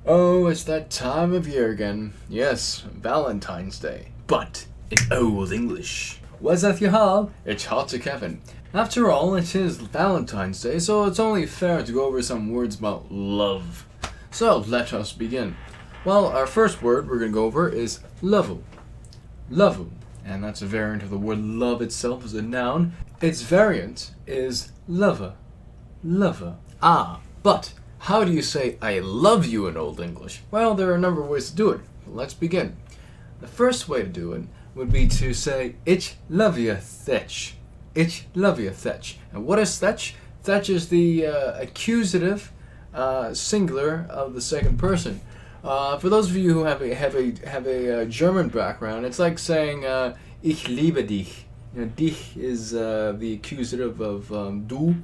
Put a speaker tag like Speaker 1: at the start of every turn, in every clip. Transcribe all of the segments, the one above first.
Speaker 1: Oh, it's that time of year again. Yes, Valentine's Day. But in Old English. What's that you haul? It's hot to Kevin. After all, it is Valentine's Day, so it's only fair to go over some words about love. So let us begin. Well, our first word we're going to go over is lovu. Lovu. And that's a variant of the word love itself as a noun. Its variant is lover. Lover. But how do you say I love you in Old English? Well, there are a number of ways to do it. Let's begin. The first way to do it would be to say ich love you thech. Ich love you thech. And what is thech? Thech is the accusative singular of the second person. For those of you who have a German background, it's like saying ich liebe dich. You know, dich is the accusative of du.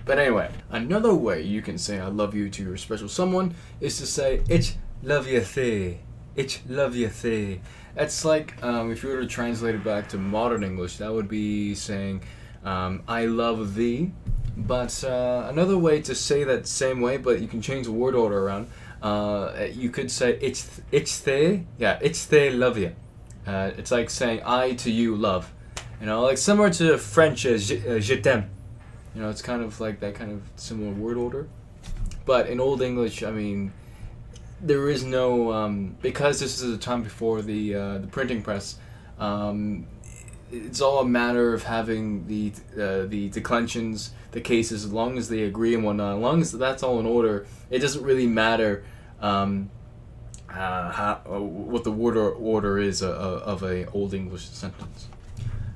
Speaker 1: But anyway, another way you can say I love you to your special someone is to say ich love you thee. Ich love you thee. It's like if you were to translate it back to modern English, that would be saying I love thee. But another way to say that same way, but you can change the word order around. You could say ich thee. Yeah, ich thee love you. It's like saying I to you love. You know, like similar to French je t'aime. You know, it's kind of like that kind of similar word order. But in Old English, I mean, there is no because this is a time before the printing press. It's all a matter of having the declensions, the cases, as long as they agree and whatnot. As long as that's all in order, it doesn't really matter what the word order is of a Old English sentence.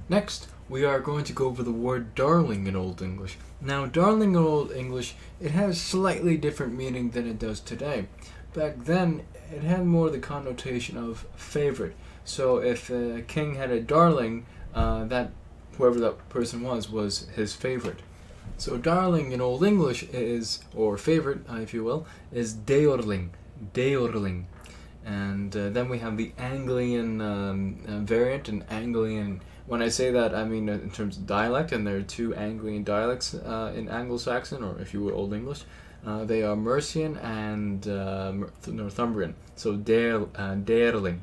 Speaker 1: Next, we are going to go over the word darling in Old English. Now, darling in Old English, it has slightly different meaning than it does today. Back then, it had more the connotation of favorite. So if a king had a darling, that whoever that person was his favorite. So darling in Old English is, or favorite, if you will, is deorling. Deorling. And then we have the Anglian variant, and Anglian. When I say that, I mean in terms of dialect, and there are two Anglian dialects in Anglo-Saxon, or if you will, Old English. They are Mercian and Northumbrian. So Daerling.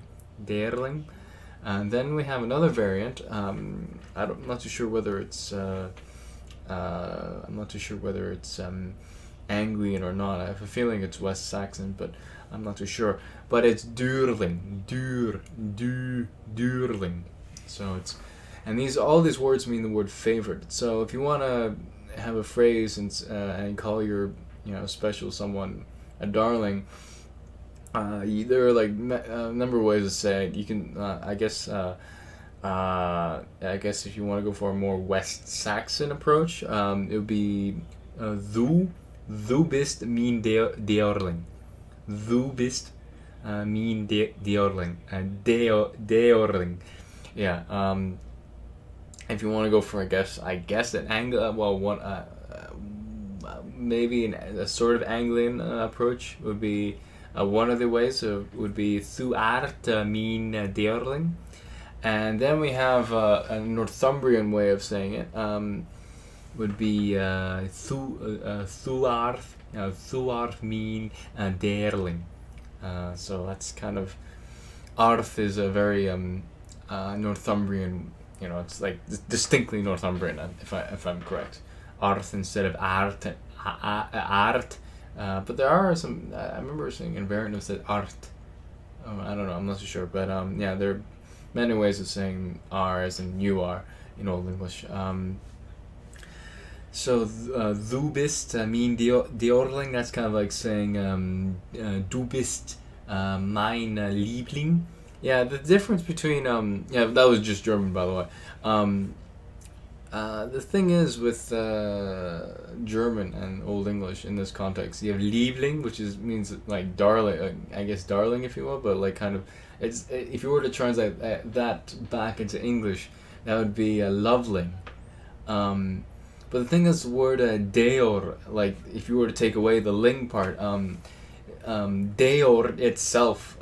Speaker 1: And then we have another variant. I'm not too sure whether it's Anglian or not. I have a feeling it's West Saxon, but I'm not too sure. But it's Durling. Durling. So it's, and all these words mean the word favorite. So if you want to have a phrase and call your special someone a darling, there are like a number of ways to say it. You can I guess if you want to go for a more West Saxon approach, it would be du bist mein Deorling. Du bist mein Deorling. Deorling. Yeah. If you want to go for I guess an maybe a sort of Anglian approach would be one of the ways. Would be thu art min deorling, and then we have a Northumbrian way of saying it. Would be thu art min deorling. So that's kind of, Arth is a very Northumbrian. It's like distinctly Northumbrian, if I'm correct. Arth instead of art. But there are some. I remember seeing a variant that said art. I don't know. I'm not too sure, but yeah, there are many ways of saying "are" as in "you are" in Old English. So du bist mein Deorling. That's kind of like saying du bist mein Liebling. Yeah, the difference between that was just German, by the way. The thing is with German and Old English in this context, you have Liebling, which means like darling, I guess darling, if you will, but like kind of, it's, if you were to translate that back into English, that would be loveling. But the thing is, the word deor, like if you were to take away the ling part, deor itself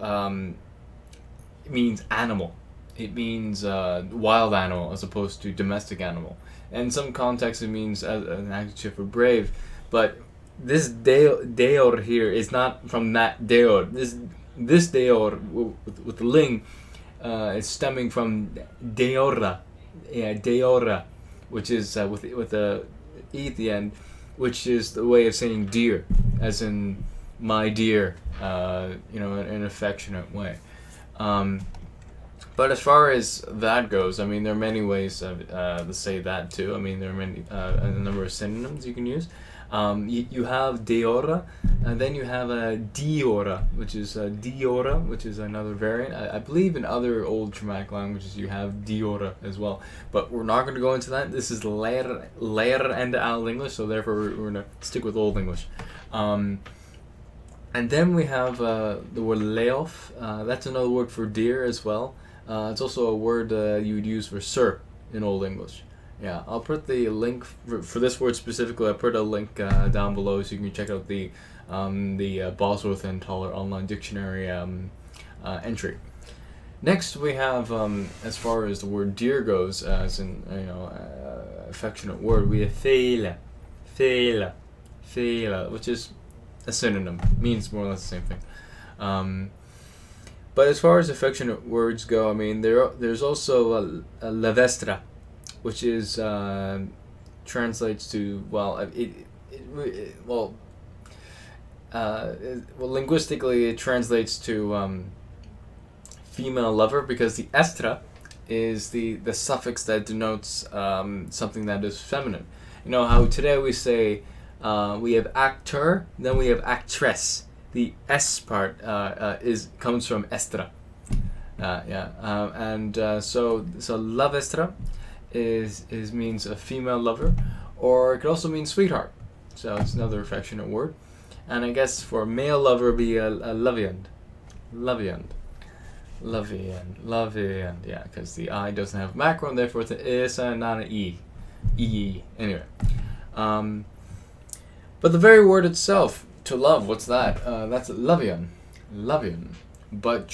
Speaker 1: means animal. It means wild animal as opposed to domestic animal. In some contexts, it means an adjective for brave, but deor here is not from that deor. This deor with the ling is stemming from deora, yeah, deora, which is with the e at the end, which is the way of saying dear, as in my dear, in an affectionate way. But as far as that goes, I mean, there are many ways to say that too. I mean, there are a number of synonyms you can use. You have deora, and then you have a diora, which is diora, which is another variant. I believe in other old Germanic languages you have diora as well, but we're not going to go into that. This is Lair and Old English, so therefore we're going to stick with Old English. And then we have the word Lēof. That's another word for dear as well. It's also a word you would use for sir in Old English. Yeah, I'll put the link for this word specifically. I put a link down below so you can check out the Bosworth and Toller Online Dictionary entry. Next, we have, as far as the word dear goes, as in affectionate word, we have feile, which is a synonym. Means more or less the same thing. But as far as affectionate words go, I mean, there's also a levestra, which is translates to linguistically it translates to female lover, because the estra is the suffix that denotes something that is feminine. You know how today we say we have actor, then we have actress. The S part comes from estra. So love estra is means a female lover, or it could also mean sweetheart. So it's another affectionate word. And I guess for a male lover would be a loviand. Yeah, because the I doesn't have macron, therefore it's an is and not an e. Anyway. But the very word itself, to love, what's that? That's lovian. But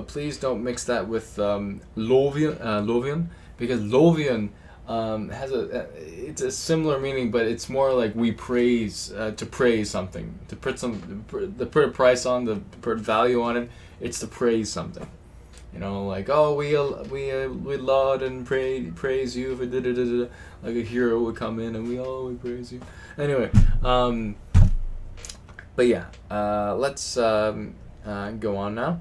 Speaker 1: please don't mix that with lovian, because lovian has it's a similar meaning, but it's more like we praise, to praise something, to put a price on, to put value on it. It's to praise something. Like, oh, we laud and praise you for da-da-da-da. Like a hero would come in and we praise you. Anyway, but yeah, let's go on now.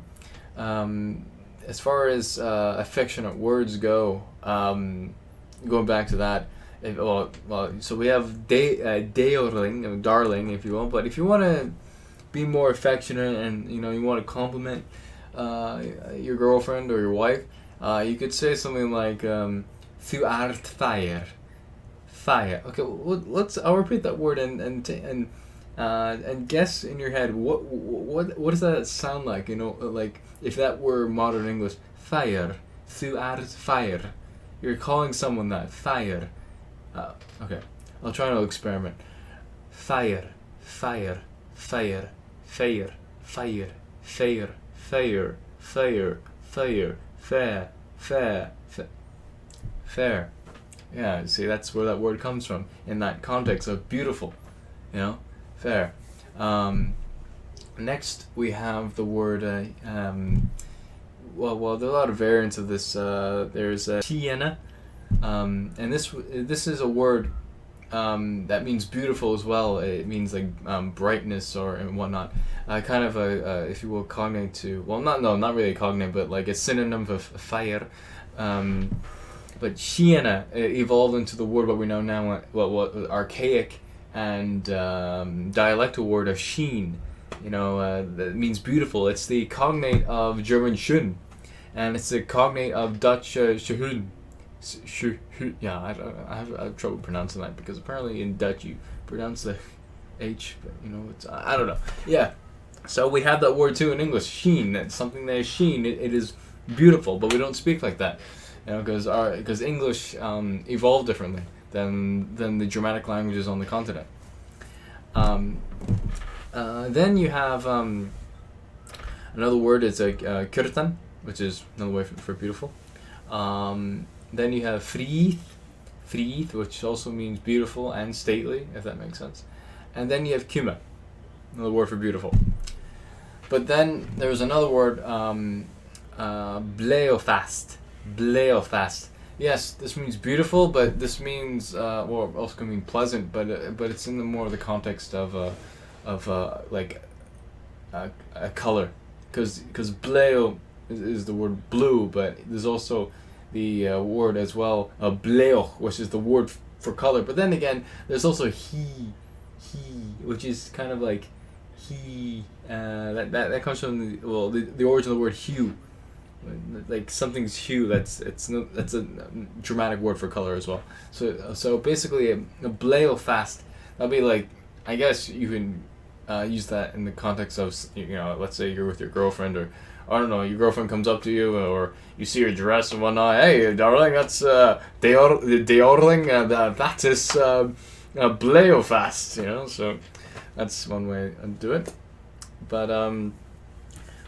Speaker 1: As far as affectionate words go, going back to that, so we have darling, if you will. But if you want to be more affectionate and you want to compliment your girlfriend or your wife, you could say something like "Thu art fire." Okay, I'll repeat that word and guess in your head what does that sound like? Like if that were modern English, fire. Thu art fire. You're calling someone that fire. Okay, I'll try to experiment. Fire. Fair. Yeah, see, that's where that word comes from in that context of beautiful, fair. Next we have the word there's a lot of variants of this. There's tiena, and this is a word that means beautiful as well. It means like brightness and whatnot. Kind of a if you will, cognate to, not really a cognate, but like a synonym of fire. But Siena evolved into the word what we know now, what archaic and dialectal word of sheen. That means beautiful. It's the cognate of German schön, and it's the cognate of Dutch schön. Yeah, I have trouble pronouncing that, because apparently in Dutch you pronounce the H, but it's, I don't know. Yeah, so we have that word too in English, sheen. It's something that is sheen. It is beautiful, but we don't speak like that, because English evolved differently than the Germanic languages on the continent. Then you have another word. It's like kyrtan, which is another way for beautiful. Then you have frith, which also means beautiful and stately, if that makes sense. and then you have cuma, another word for beautiful. But then there's another word, Lēof. Lēof. Yes, this means beautiful, but this means well, also can mean pleasant, but it's in the more the context of like a color, because bleo is the word blue, but there's also the word as well, bleoch, which is the word for color. But then again, there's also he, which is kind of like he. That comes from the origin of the word hue, like something's hue. That's a dramatic word for color as well. So basically, a bleo fast. That'll be like, I guess you can use that in the context of, let's say you're with your girlfriend, or I don't know, your girlfriend comes up to you, or you see your dress and whatnot. Hey, darling, that's darling, that is bleo fast. So that's one way to do it. But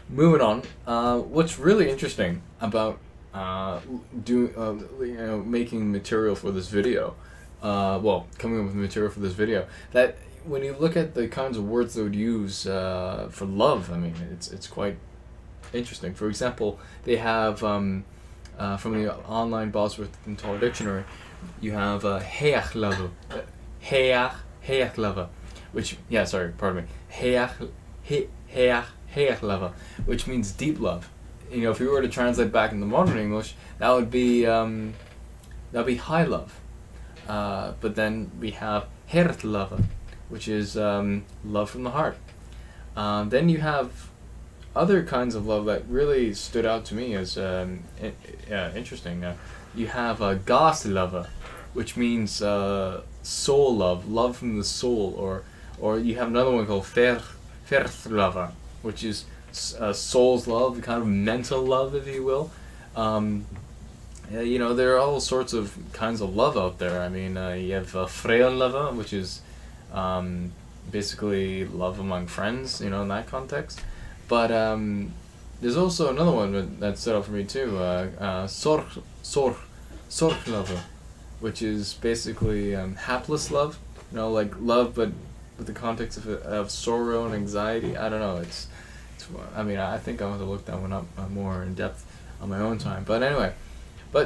Speaker 1: moving on, what's really interesting about making material for this video, coming up with material for this video, that when you look at the kinds of words they would use for love, I mean, it's quite interesting. For example, they have from the online Bosworth and Toller dictionary, you have heach lava, heach lava, which heach lava, which means deep love. If you were to translate back into modern English, that would be high love. But then we have hert lava, which is love from the heart. Then you have other kinds of love that really stood out to me as interesting. You have gas lava, which means soul love from the soul, or you have another one called fert lava, which is soul's love, kind of mental love, if you will. There are all sorts of kinds of love out there. I mean, you have freon lava, which is basically love among friends, in that context. But there's also another one that stood out for me too, sorg lava, which is basically hapless love, like love, but with the context of sorrow and anxiety. I don't know. I think I want to look that one up more in depth on my own time. But anyway,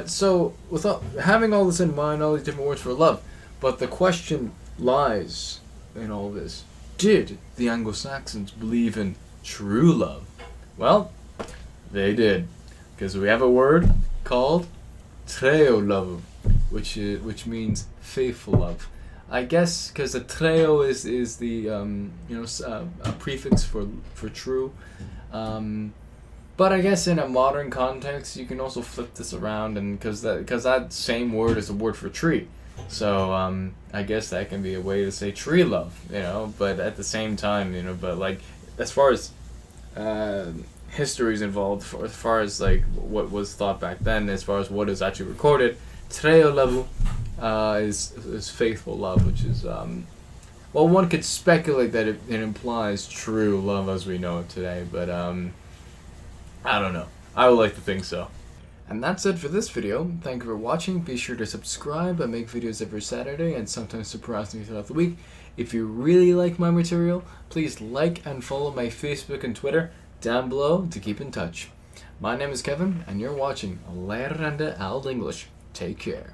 Speaker 1: so without having all this in mind, all these different words for love, but the question lies in all this: did the Anglo-Saxons believe in true love? Well, they did, because we have a word called treo love, which means faithful love. I guess because the treo is the a prefix for true, but I guess in a modern context you can also flip this around, and because that same word is a word for tree, so I guess that can be a way to say tree love, But at the same time, but like as far as history is involved, as far as like what was thought back then, as far as what is actually recorded, treo love is faithful love, which is one could speculate that it implies true love as we know it today, but I don't know. I would like to think so. And that's it for this video. Thank you for watching. Be sure to subscribe. I make videos every Saturday and sometimes surprise me throughout the week. If you really like my material, please like and follow my Facebook and Twitter down below to keep in touch. My name is Kevin, and you're watching Lærende Eald English. Take care.